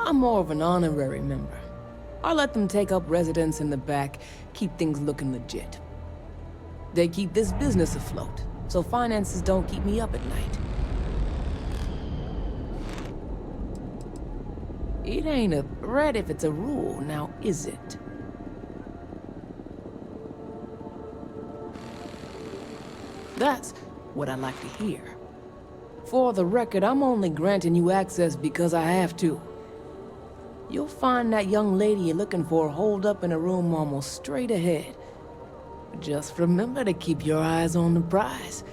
I'm more of an honorary member. I let them take up residence in the back, keep things looking legit. They keep this business afloat, so finances don't keep me up at night. It ain't a threat if it's a rule, now is it? That's what I like to hear. For the record, I'm only granting you access because I have to. You'll find that young lady you're looking for holed up in a room almost straight ahead. Just remember to keep your eyes on the prize.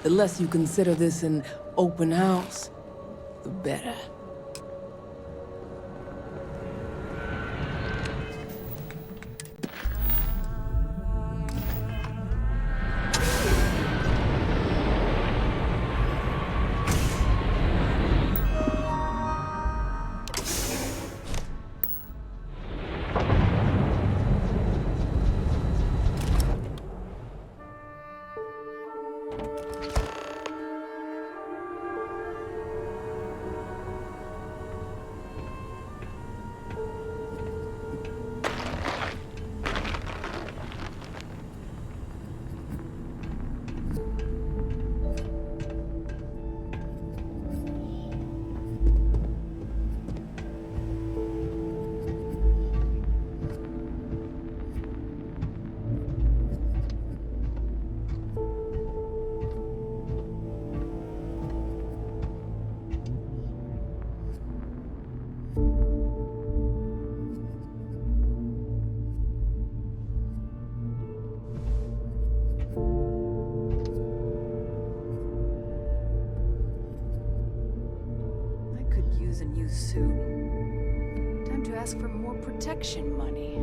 The less you consider this an open house, the better. A new suit. Time to ask for more protection money.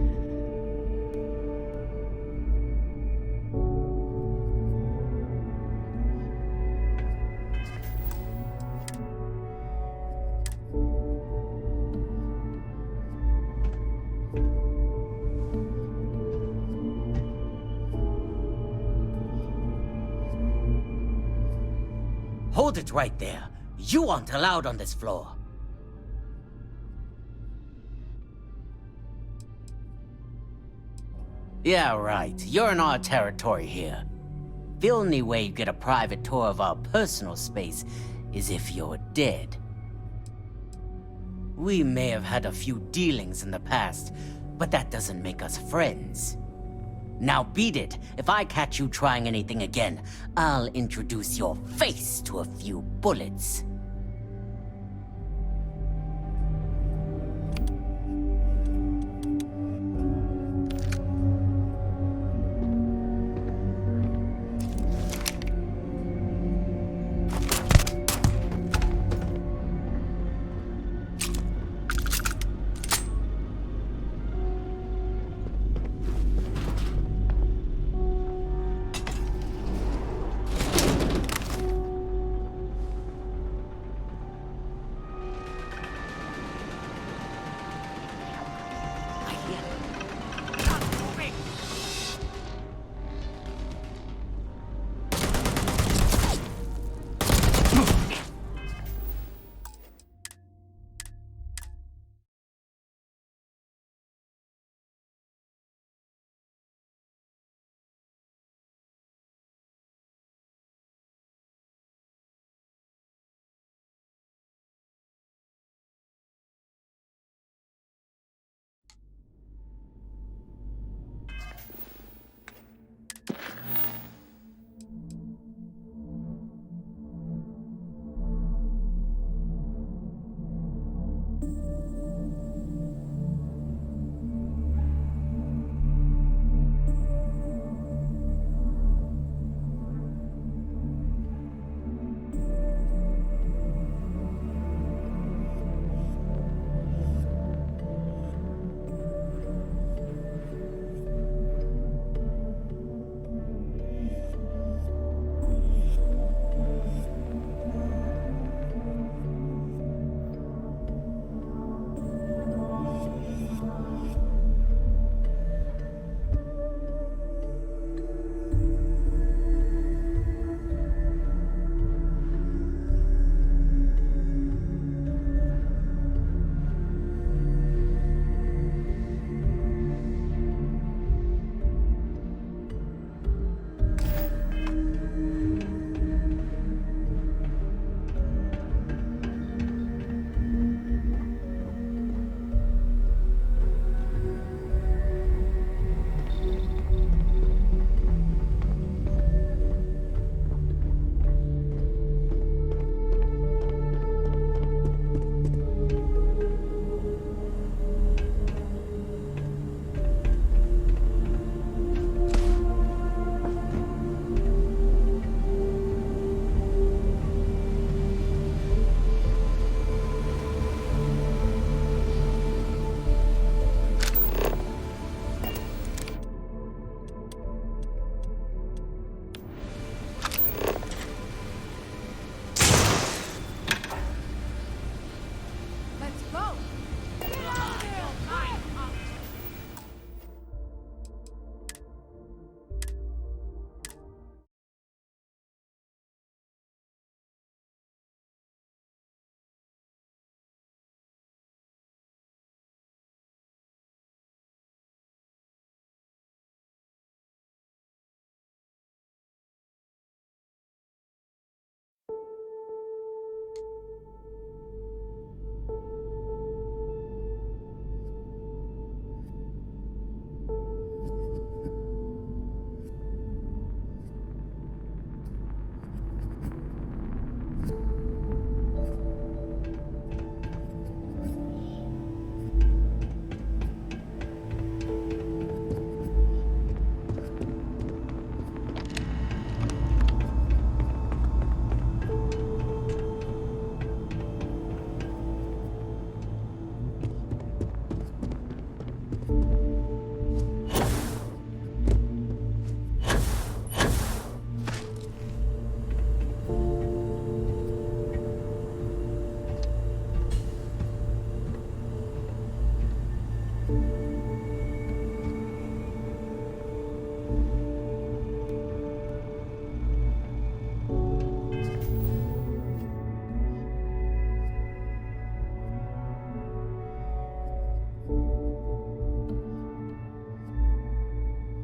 Hold it right there. You aren't allowed on this floor. Yeah, right. You're in our territory here. The only way you get a private tour of our personal space is if you're dead. We may have had a few dealings in the past, but that doesn't make us friends. Now beat it. If I catch you trying anything again, I'll introduce your face to a few bullets.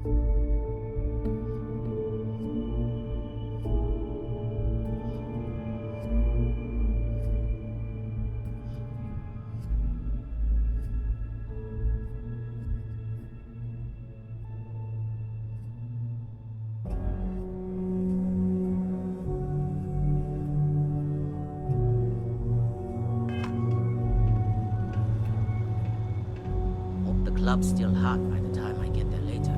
Hope the club's still hot by the time I get there later.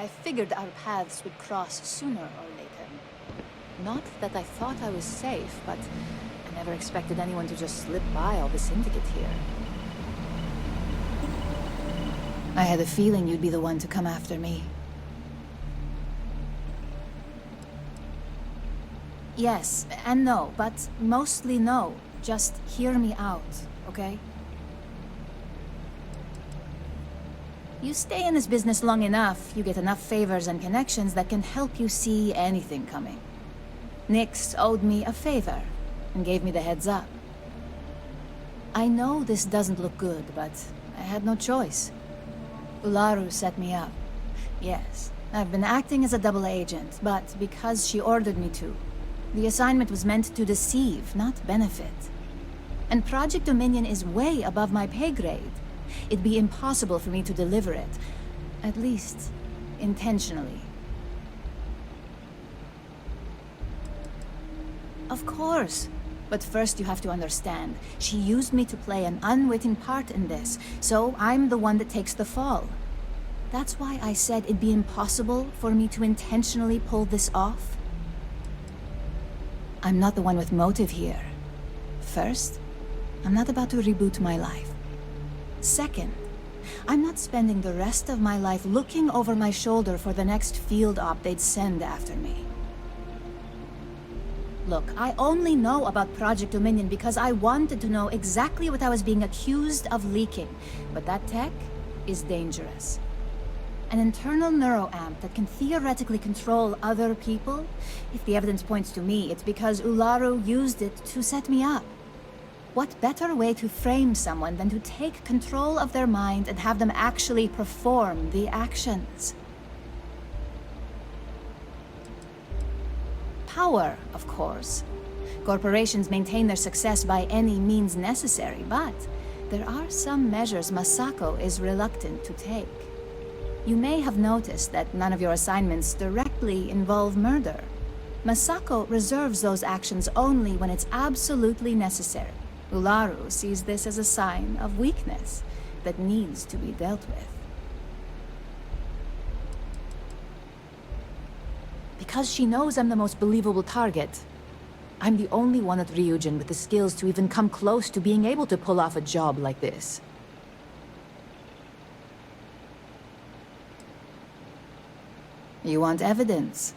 I figured our paths would cross sooner or later. Not that I thought I was safe, but I never expected anyone to just slip by all the Syndicate here. I had a feeling you'd be the one to come after me. Yes and no, but mostly no. Just hear me out, okay? You stay in this business long enough, you get enough favors and connections that can help you see anything coming. Nyx owed me a favor, and gave me the heads up. I know this doesn't look good, but I had no choice. Ularu set me up. Yes, I've been acting as a double agent, but because she ordered me to. The assignment was meant to deceive, not benefit. And Project Dominion is way above my pay grade. It'd be impossible for me to deliver it. At least, intentionally. Of course. But first you have to understand, she used me to play an unwitting part in this, so I'm the one that takes the fall. That's why I said it'd be impossible for me to intentionally pull this off. I'm not the one with motive here. First, I'm not about to reboot my life. Second, I'm not spending the rest of my life looking over my shoulder for the next field op they'd send after me. Look, I only know about Project Dominion because I wanted to know exactly what I was being accused of leaking. But that tech is dangerous. An internal neuroamp that can theoretically control other people? If the evidence points to me, it's because Ularu used it to set me up. What better way to frame someone than to take control of their mind and have them actually perform the actions? Power, of course. Corporations maintain their success by any means necessary, but there are some measures Masako is reluctant to take. You may have noticed that none of your assignments directly involve murder. Masako reserves those actions only when it's absolutely necessary. Ularu sees this as a sign of weakness that needs to be dealt with. Because she knows I'm the most believable target. I'm the only one at Ryujin with the skills to even come close to being able to pull off a job like this. You want evidence?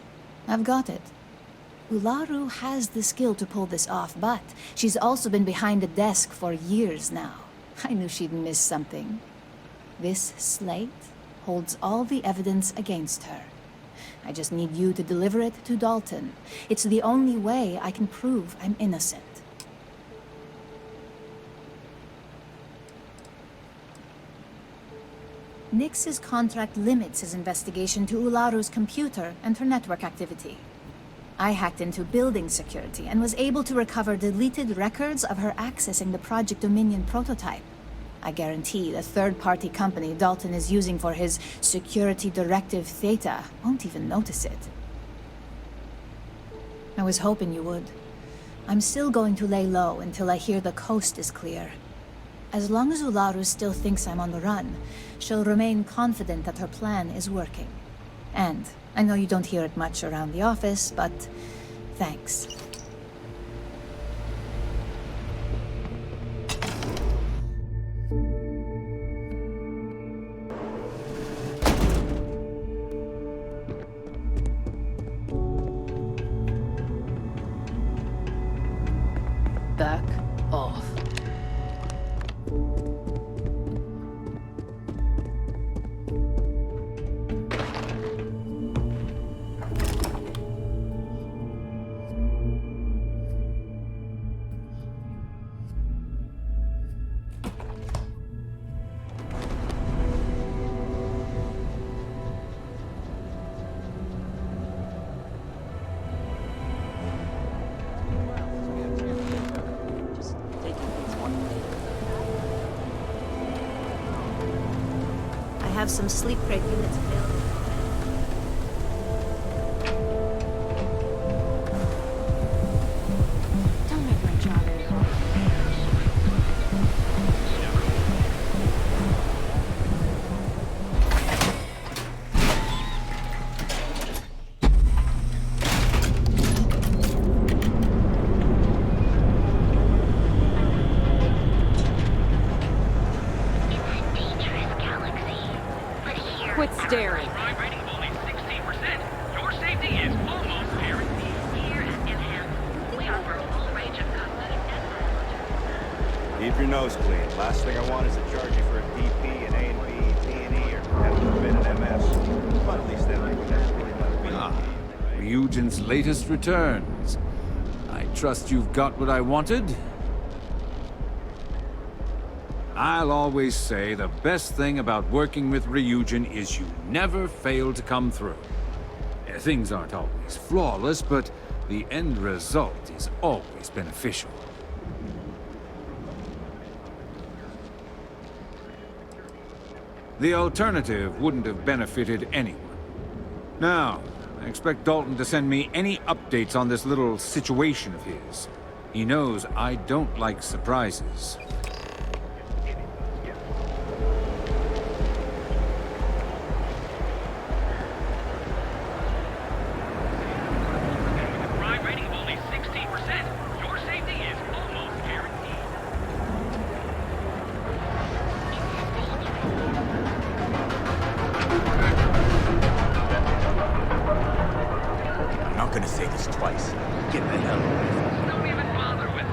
I've got it. Ularu has the skill to pull this off, but she's also been behind the desk for years now. I knew she'd miss something. This slate holds all the evidence against her. I just need you to deliver it to Dalton. It's the only way I can prove I'm innocent. Nix's contract limits his investigation to Ularu's computer and her network activity. I hacked into building security and was able to recover deleted records of her accessing the Project Dominion prototype. I guarantee the third-party company Dalton is using for his security directive Theta won't even notice it. I was hoping you would. I'm still going to lay low until I hear the coast is clear. As long as Ularu still thinks I'm on the run, she'll remain confident that her plan is working. And I know you don't hear it much around the office, but thanks. Back off. I have some sleep crate units available. Don't make my job any harder. Quit staring. Crime rating of only 16%. Your safety is almost guaranteed. Here at Inham, we offer a full range of cosmetic and Keep your nose clean. Last thing I want is to charge you for a DP, an A&B, T&E, or having been an MS. But at least then I would have to let me. Ryujin's latest returns. I trust you've got what I wanted? I'll always say the best thing about working with Ryujin is you never fail to come through. Things aren't always flawless, but the end result is always beneficial. The alternative wouldn't have benefited anyone. Now, I expect Dalton to send me any updates on this little situation of his. He knows I don't like surprises. Crime rating of only 16%. Your safety is almost guaranteed. I'm not gonna say this twice. Get the hell away. Don't even bother with it.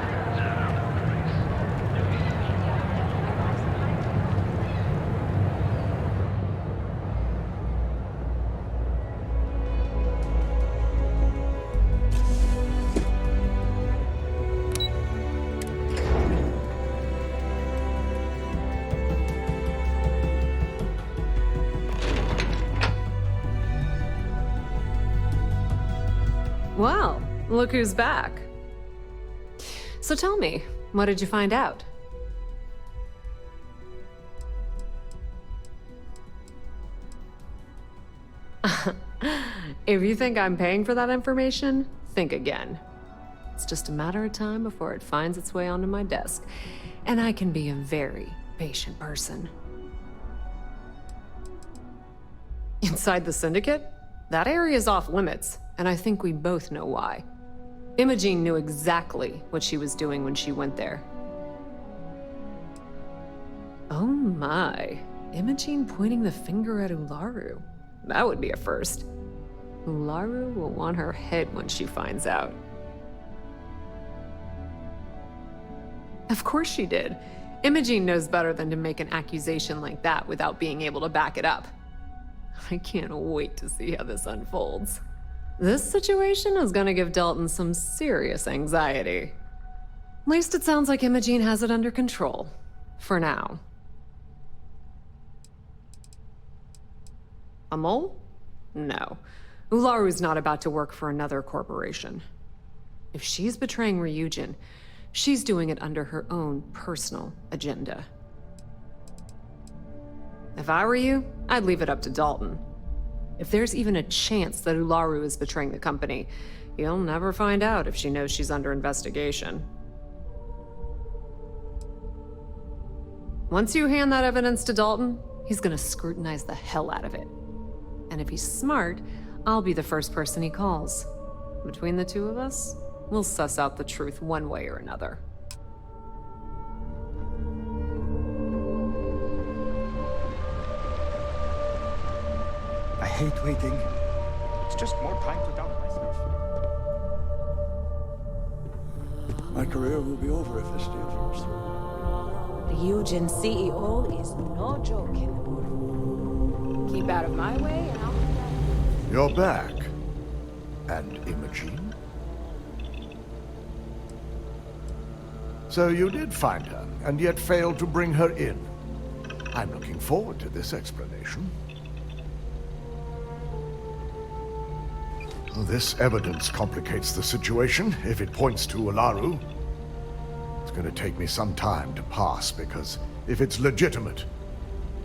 Well, look who's back. So tell me, what did you find out? If you think I'm paying for that information, think again. It's just a matter of time before it finds its way onto my desk, and I can be a very patient person. Inside the Syndicate? That area is off limits, and I think we both know why. Imogene knew exactly what she was doing when she went there. Oh my. Imogene pointing the finger at Ularu. That would be a first. Ularu will want her head when she finds out. Of course she did. Imogene knows better than to make an accusation like that without being able to back it up. I can't wait to see how this unfolds. This situation is gonna give Dalton some serious anxiety. At least it sounds like Imogene has it under control. For now. A mole? No. Ularu's not about to work for another corporation. If she's betraying Ryujin, she's doing it under her own personal agenda. If I were you, I'd leave it up to Dalton. If there's even a chance that Ularu is betraying the company, you'll never find out if she knows she's under investigation. Once you hand that evidence to Dalton, he's gonna scrutinize the hell out of it. And if he's smart, I'll be the first person he calls. Between the two of us, we'll suss out the truth one way or another. I hate waiting. It's just more time to doubt myself. My career will be over if this deal falls through. The Eugen CEO is no joke in the boardroom. Keep out of my way and I'll be back. You're back. And Imogene? So you did find her, and yet failed to bring her in. I'm looking forward to this explanation. This evidence complicates the situation if it points to Ularu. It's going to take me some time to pass, because if it's legitimate,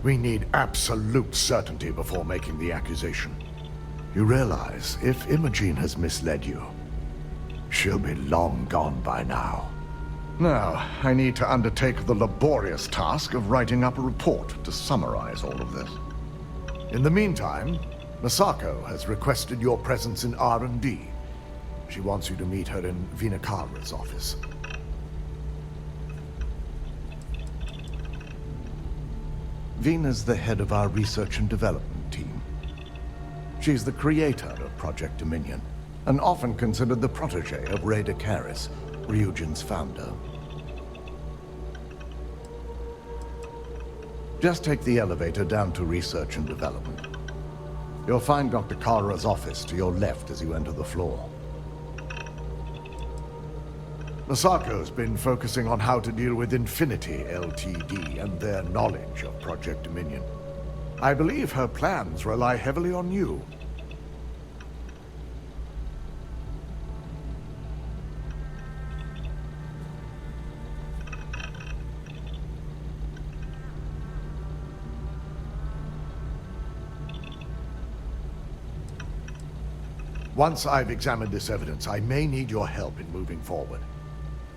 we need absolute certainty before making the accusation. You realize, if Imogene has misled you, she'll be long gone by now. Now, I need to undertake the laborious task of writing up a report to summarize all of this. In the meantime, Masako has requested your presence in R&D. She wants you to meet her in Vinakara's office. Vina's the head of our research and development team. She's the creator of Project Dominion, and often considered the protege of Ray DeCaris, Ryujin's founder. Just take the elevator down to research and development. You'll find Dr. Kara's office to your left as you enter the floor. Masako's been focusing on how to deal with Infinity Ltd. And their knowledge of Project Dominion. I believe her plans rely heavily on you. Once I've examined this evidence, I may need your help in moving forward.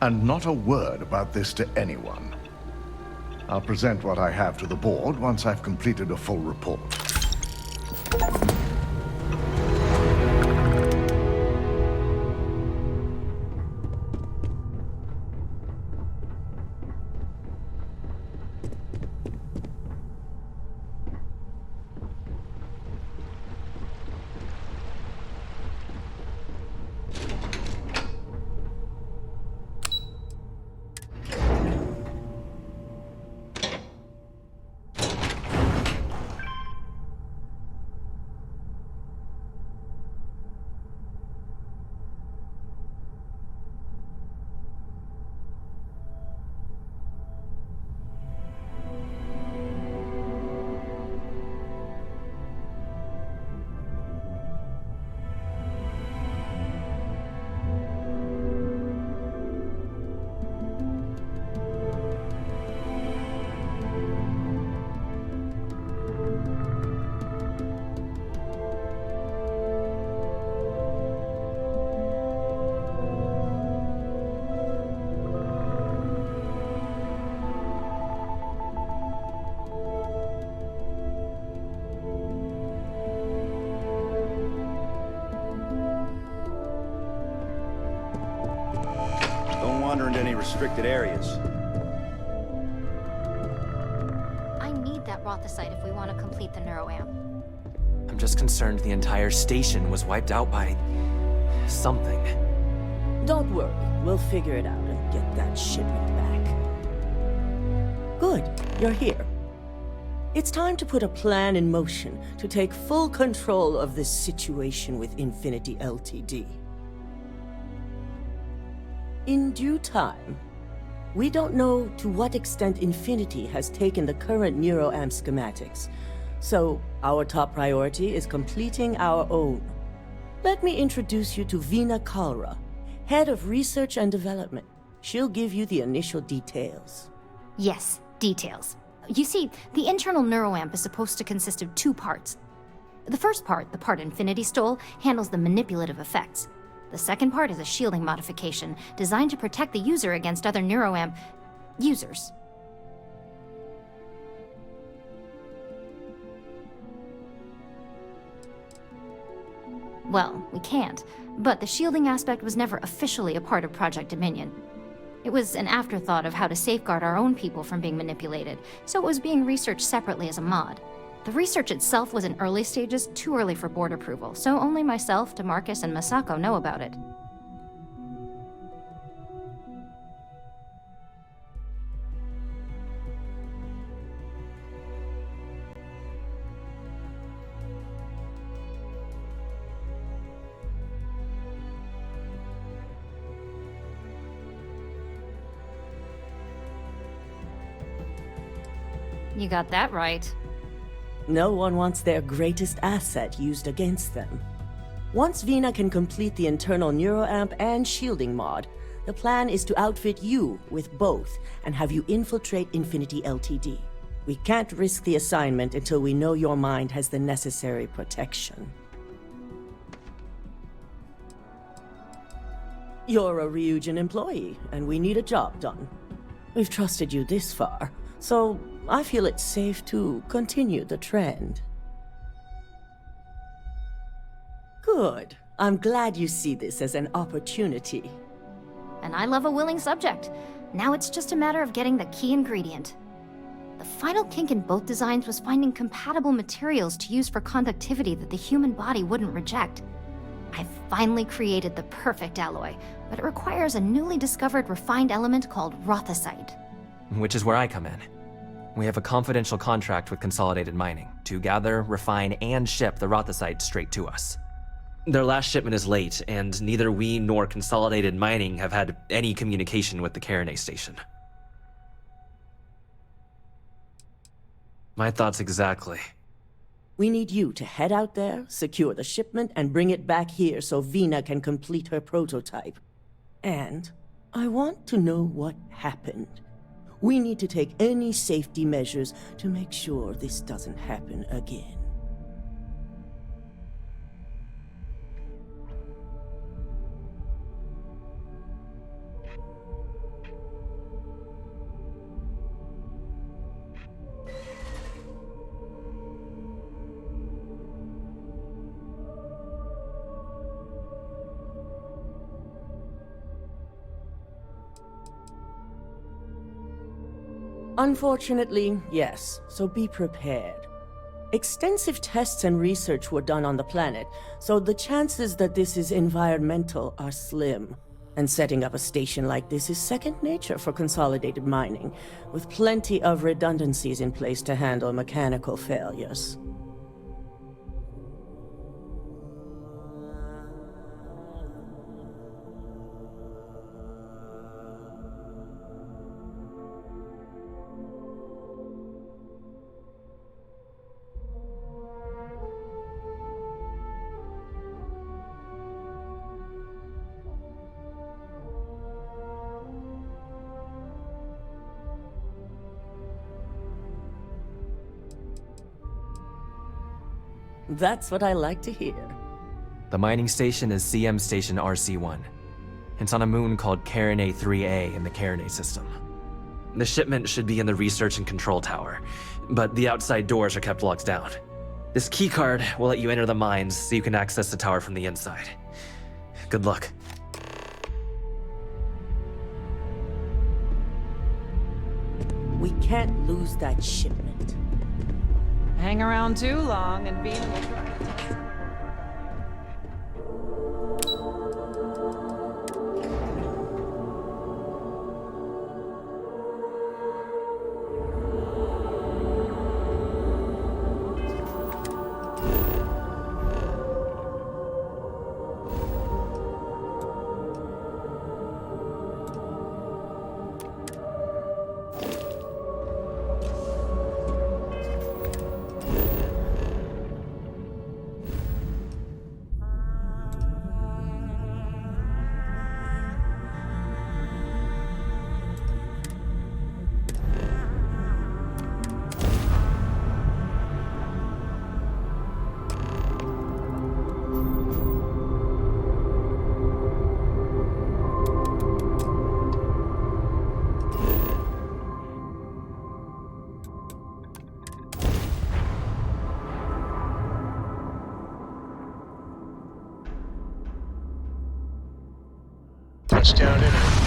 And not a word about this to anyone. I'll present what I have to the board once I've completed a full report. restricted areas. I need that Rothosite if we want to complete the neuroamp. I'm just concerned the entire station was wiped out by... something. Don't worry, we'll figure it out and get that shipment back. Good, you're here. It's time to put a plan in motion to take full control of this situation with Infinity Ltd. In due time. We don't know to what extent Infinity has taken the current neuroamp schematics, so our top priority is completing our own. Let me introduce you to Veena Kalra, Head of Research and Development. She'll give you the initial details. Yes, details. You see, the internal neuroamp is supposed to consist of 2 parts. The first part, the part Infinity stole, handles the manipulative effects. The second part is a shielding modification designed to protect the user against other neuroamp users. Well, we can't, but the shielding aspect was never officially a part of Project Dominion. It was an afterthought of how to safeguard our own people from being manipulated, so it was being researched separately as a mod. The research itself was in early stages, too early for board approval, so only myself, DeMarcus, and Masako know about it. You got that right. No one wants their greatest asset used against them. Once Veena can complete the internal neuroamp and shielding mod, the plan is to outfit you with both and have you infiltrate Infinity Ltd. We can't risk the assignment until we know your mind has the necessary protection. You're a Ryujin employee, and we need a job done. We've trusted you this far, so I feel it's safe to continue the trend. Good. I'm glad you see this as an opportunity. And I love a willing subject. Now it's just a matter of getting the key ingredient. The final kink in both designs was finding compatible materials to use for conductivity that the human body wouldn't reject. I've finally created the perfect alloy, but it requires a newly discovered refined element called Rothosite. Which is where I come in. We have a confidential contract with Consolidated Mining to gather, refine, and ship the Rothosite straight to us. Their last shipment is late, and neither we nor Consolidated Mining have had any communication with the Carinae station. My thoughts exactly. We need you to head out there, secure the shipment, and bring it back here so Veena can complete her prototype. And I want to know what happened. We need to take any safety measures to make sure this doesn't happen again. Unfortunately, yes, so be prepared. Extensive tests and research were done on the planet, so the chances that this is environmental are slim. And setting up a station like this is second nature for Consolidated Mining, with plenty of redundancies in place to handle mechanical failures. That's what I like to hear. The mining station is CM Station RC-1. It's on a moon called Carinae 3A in the Carinae system. The shipment should be in the research and control tower, but the outside doors are kept locked down. This keycard will let you enter the mines so you can access the tower from the inside. Good luck. We can't lose that shipment. Hang around too long and Bean will try. Touchdown in it.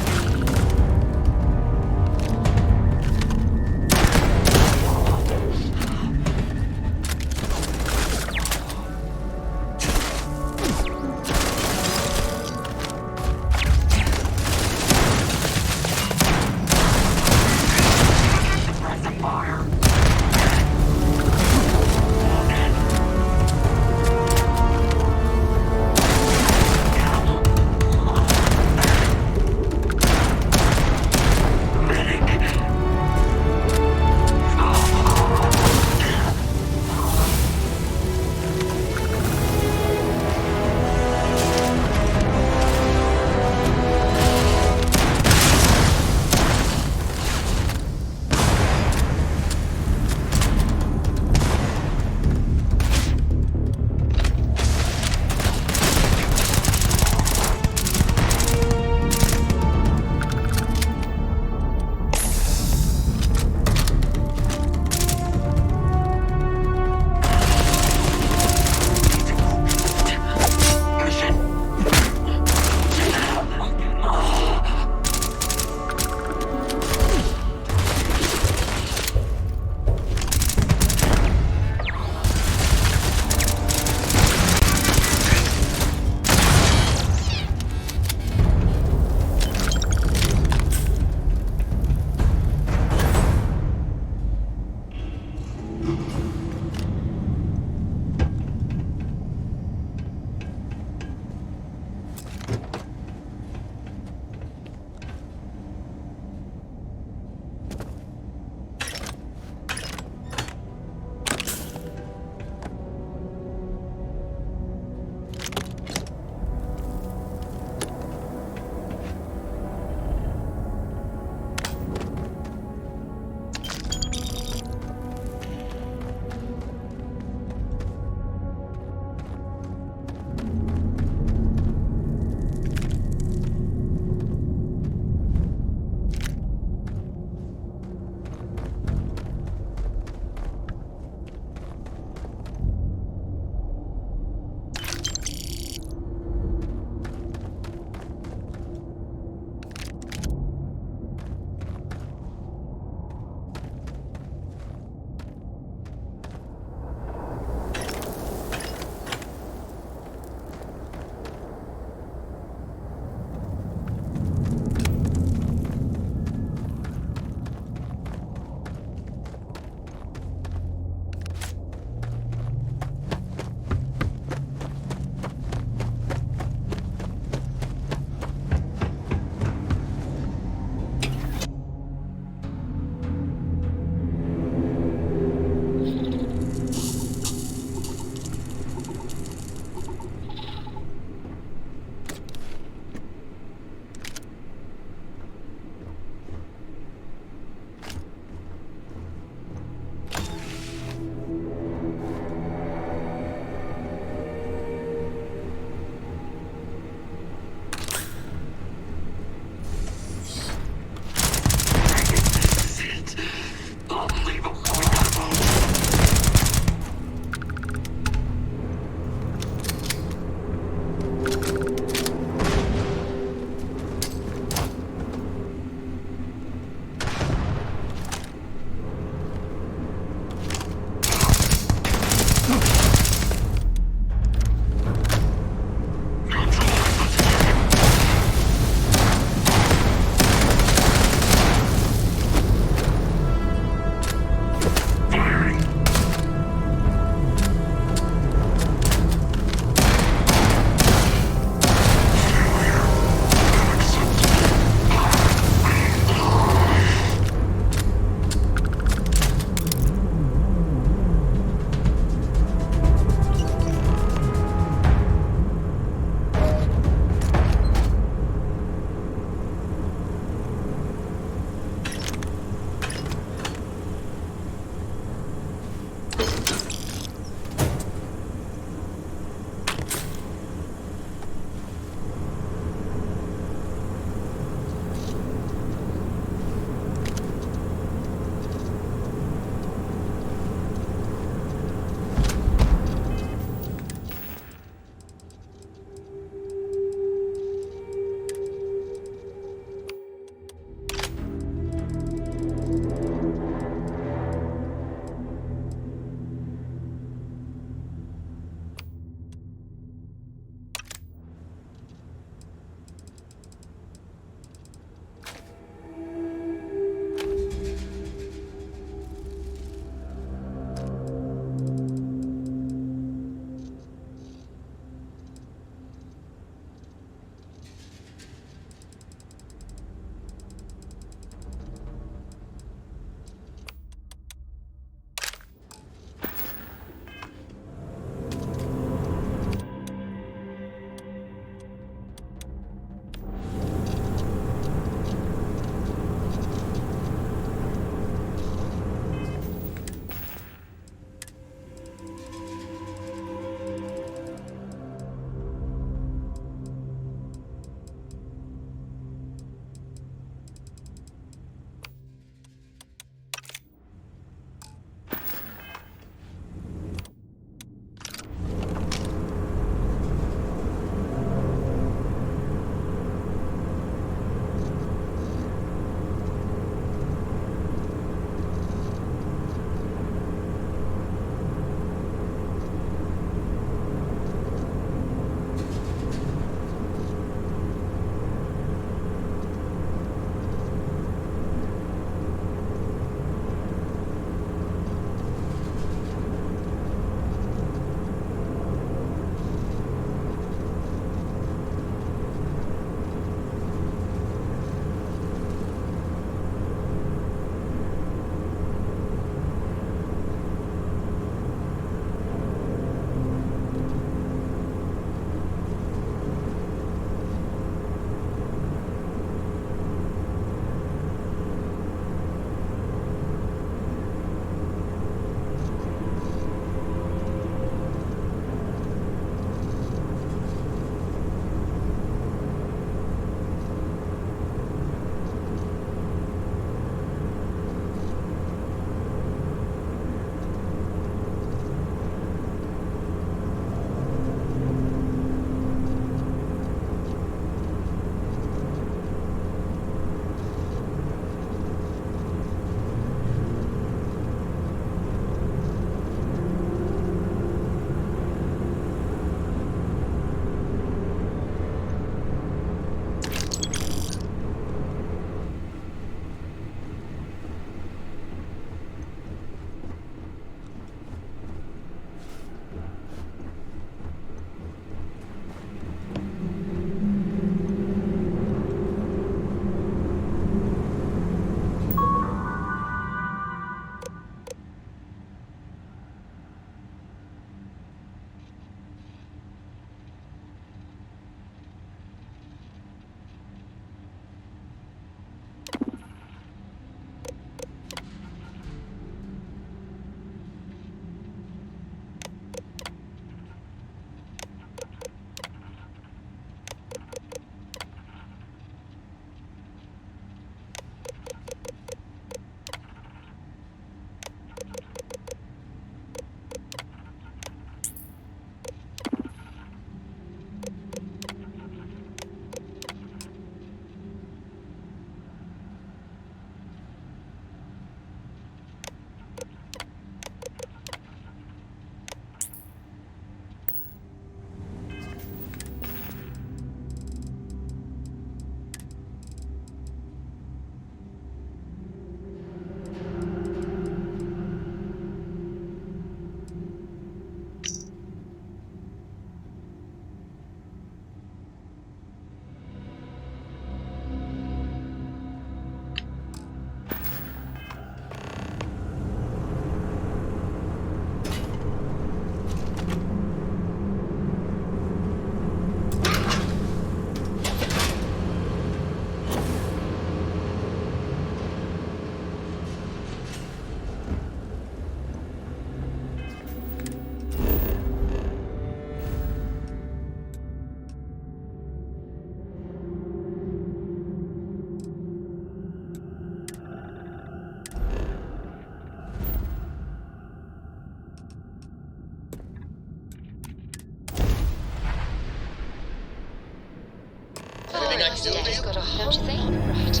Anything I can do for you? Got a whole thing, right?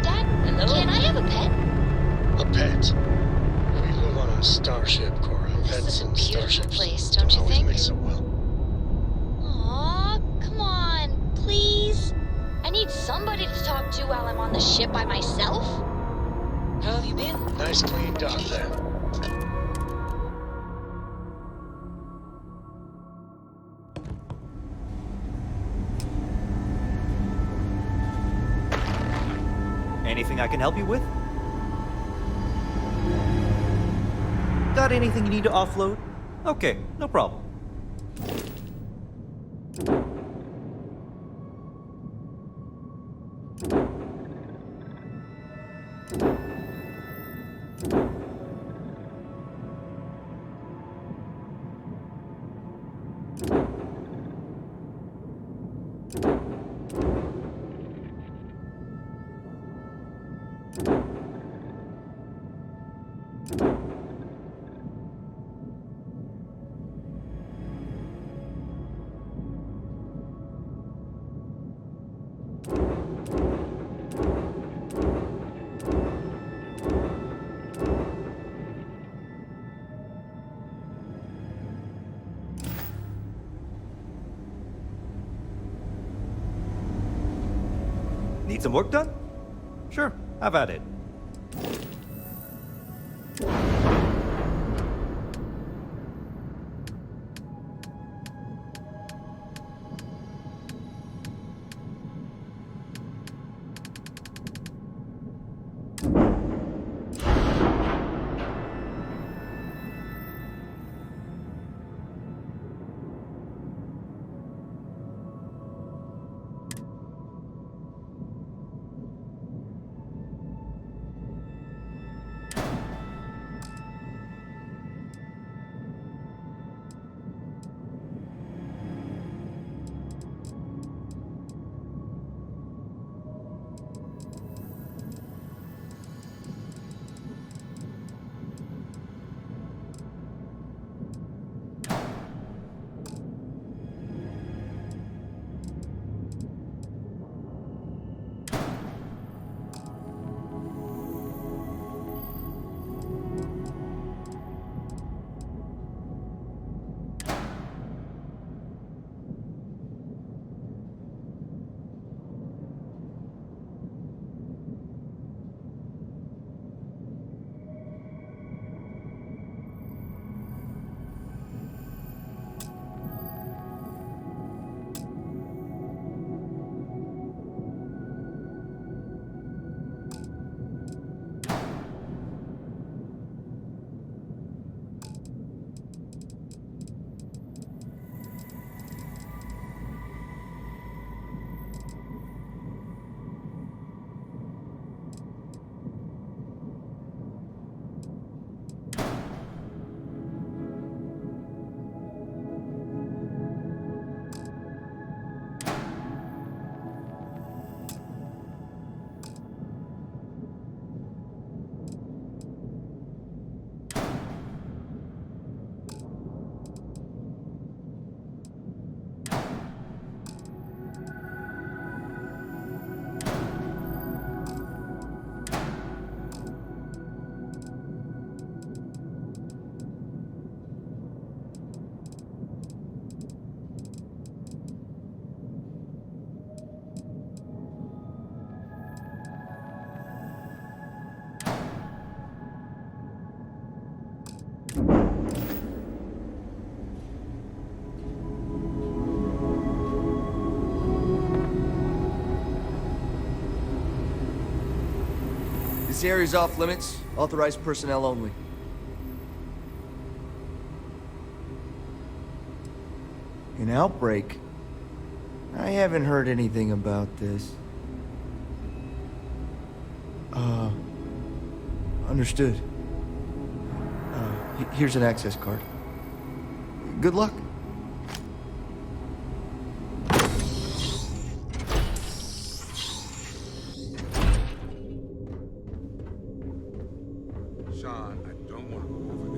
Dad, can I have a pet? A pet? We live on a starship, Cora. Pets and starships Place, don't you always think? mix so well. Aw, come on, please. I need somebody to talk to while I'm on the ship by myself. How have you been? Nice clean dock there. Anything I can help you with? Got anything you need to offload? Okay, no problem. Need some work done? Sure, have at it. This area's off limits. Authorized personnel only. An outbreak? I haven't heard anything about this. Understood. Here's an access card. Good luck.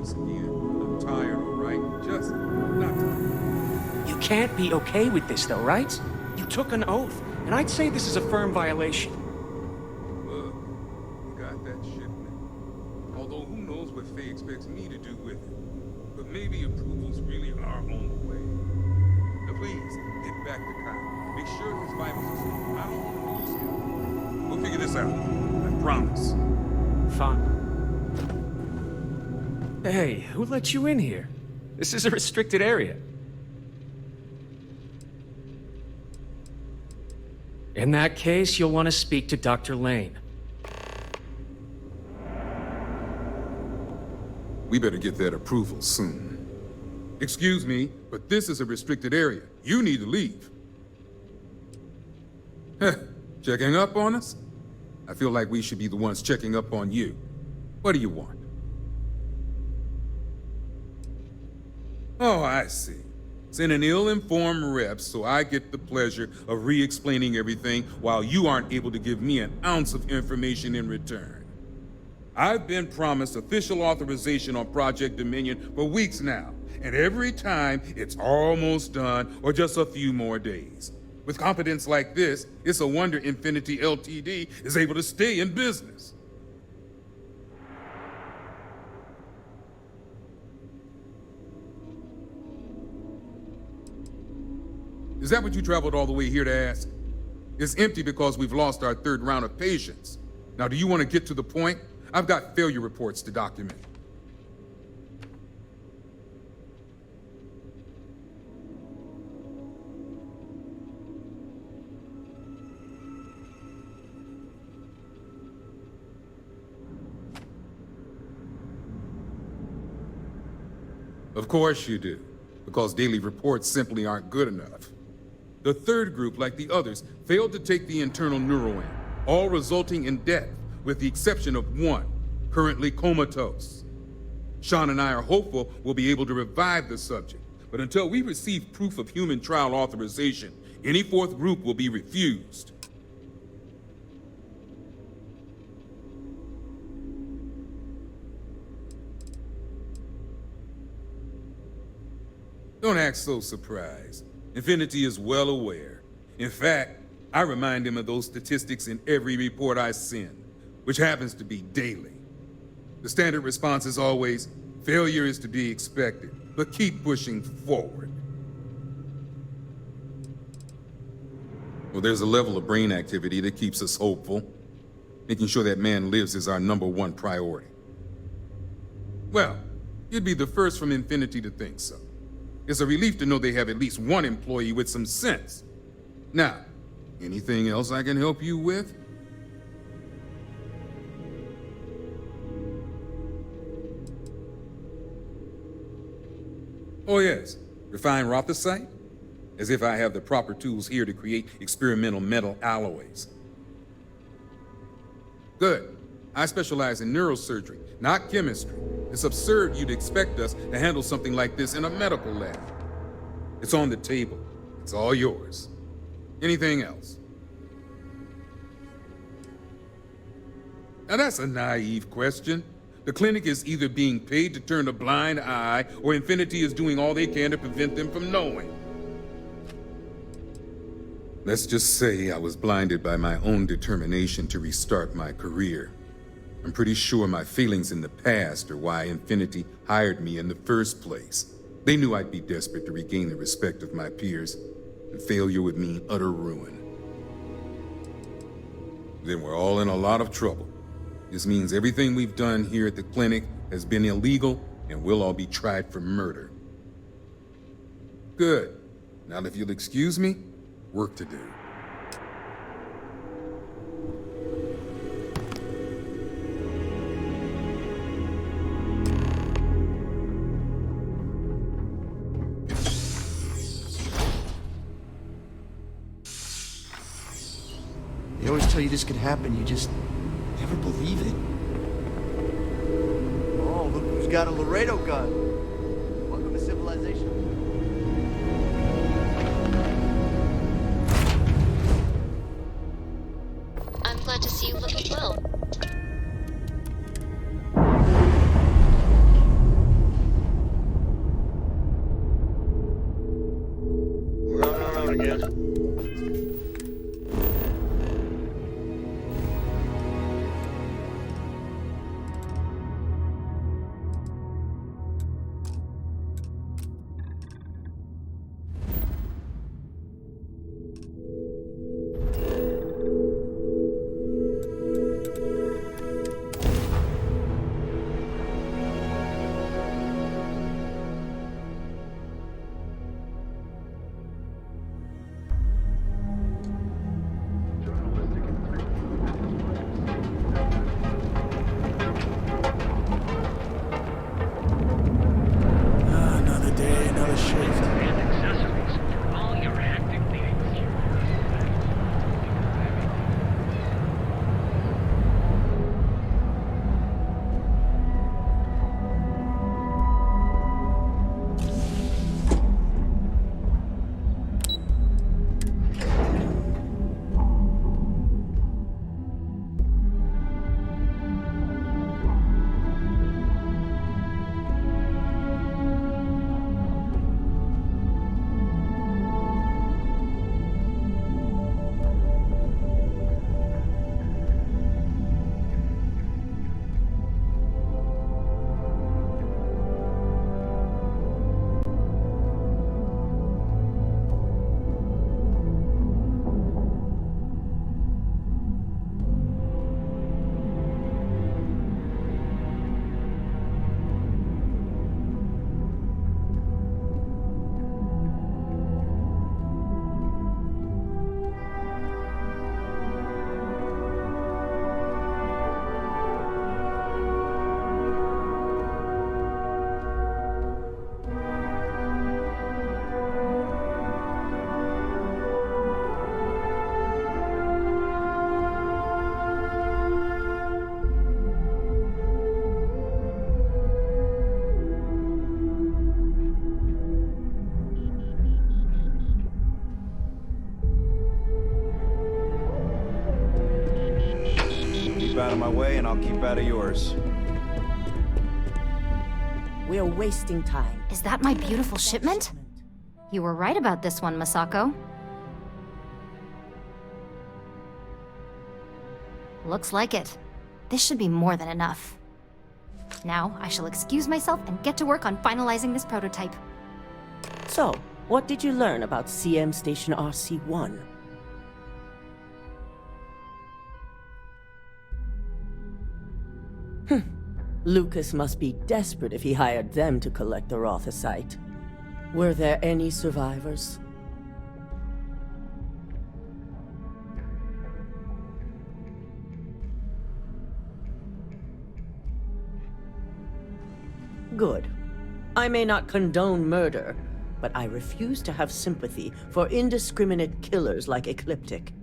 this again. I'm tired, all right? Just not tired. You can't be okay with this, though, right? You took an oath, and I'd say this is a firm violation. Look, you got that shipment. Although who knows what Faye expects me to do with it. But maybe approvals really are on the way. Now please, get back to Kyle. Make sure his vitals are safe. I don't want to lose him. We'll figure this out. I promise. Fine. Hey, who let you in here? This is a restricted area. In that case, you'll want to speak to Dr. Lane. We better get that approval soon. Excuse me, but this is a restricted area. You need to leave. Heh, checking up on us? I feel like we should be the ones checking up on you. What do you want? Oh, I see. Send an ill-informed rep so I get the pleasure of re-explaining everything while you aren't able to give me an ounce of information in return. I've been promised official authorization on Project Dominion for weeks now, and every time it's almost done or just a few more days. With competence like this, it's a wonder Infinity Ltd. Is able to stay in business. Is that what you traveled all the way here to ask? It's empty because we've lost our third round of patients. Now, do you want to get to the point? I've got failure reports to document. Of course you do, because daily reports simply aren't good enough. The third group, like the others, failed to take the internal neuroam, all resulting in death, with the exception of one, currently comatose. Sean and I are hopeful we'll be able to revive the subject, but until we receive proof of human trial authorization, any fourth group will be refused. Don't act so surprised. Infinity is well aware. In fact, I remind him of those statistics in every report I send, which happens to be daily. The standard response is always, failure is to be expected, but keep pushing forward. Well, there's a level of brain activity that keeps us hopeful. Making sure that man lives is our #1 priority. Well, you'd be the first from Infinity to think so. It's a relief to know they have at least one employee with some sense. Now, anything else I can help you with? Oh yes, refine rothosite? As if I have the proper tools here to create experimental metal alloys. Good. I specialize in neurosurgery, not chemistry. It's absurd you'd expect us to handle something like this in a medical lab. It's on the table. It's all yours. Anything else? Now that's a naive question. The clinic is either being paid to turn a blind eye, or Infinity is doing all they can to prevent them from knowing. Let's just say I was blinded by my own determination to restart my career. I'm pretty sure my feelings in the past are why Infinity hired me in the first place. They knew I'd be desperate to regain the respect of my peers, and failure would mean utter ruin. Then we're all in a lot of trouble. This means everything we've done here at the clinic has been illegal, and we'll all be tried for murder. Good. Now if you'll excuse me, work to do. They always tell you this could happen, you just never believe it. Oh, look who's got a Laredo gun. Welcome to civilization. I'm glad to see you looking well. out of my way and I'll keep out of yours. We're wasting time. Is that my beautiful shipment? You were right about this one, Masako. Looks like it. This should be more than enough. Now, I shall excuse myself and get to work on finalizing this prototype. So, what did you learn about CM Station RC-1? Lucas must be desperate if he hired them to collect the Rothicite. Were there any survivors? Good. I may not condone murder, but I refuse to have sympathy for indiscriminate killers like Ecliptic,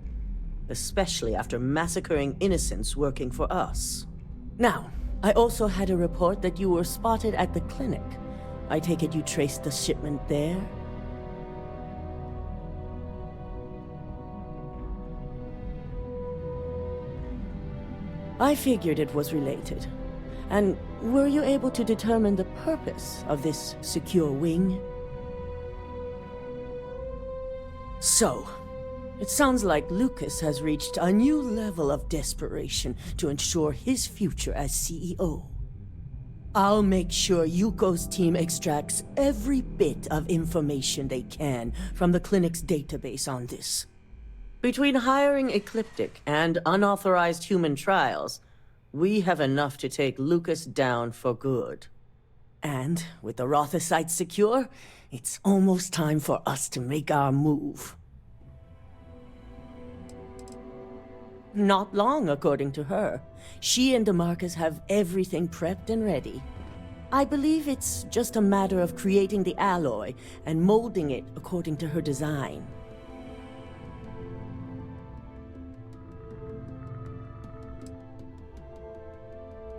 especially after massacring innocents working for us. Now, I also had a report that you were spotted at the clinic. I take it you traced the shipment there? I figured it was related. And were you able to determine the purpose of this secure wing? So, it sounds like Lucas has reached a new level of desperation to ensure his future as CEO. I'll make sure Yuko's team extracts every bit of information they can from the clinic's database on this. Between hiring Ecliptic and unauthorized human trials, we have enough to take Lucas down for good. And with the Rothicite secure, it's almost time for us to make our move. Not long, according to her. She and DeMarcus have everything prepped and ready. I believe it's just a matter of creating the alloy and molding it according to her design.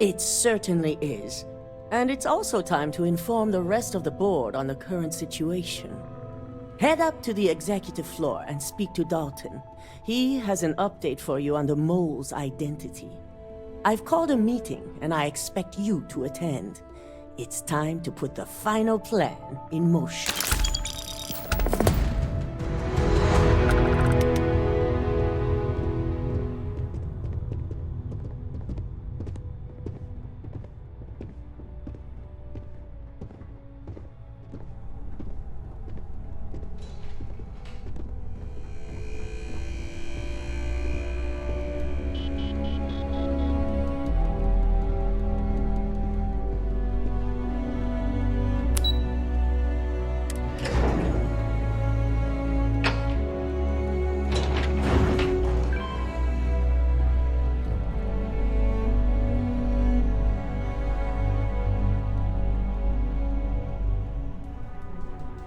It certainly is. And it's also time to inform the rest of the board on the current situation. Head up to the executive floor and speak to Dalton. He has an update for you on the mole's identity. I've called a meeting, and I expect you to attend. It's time to put the final plan in motion.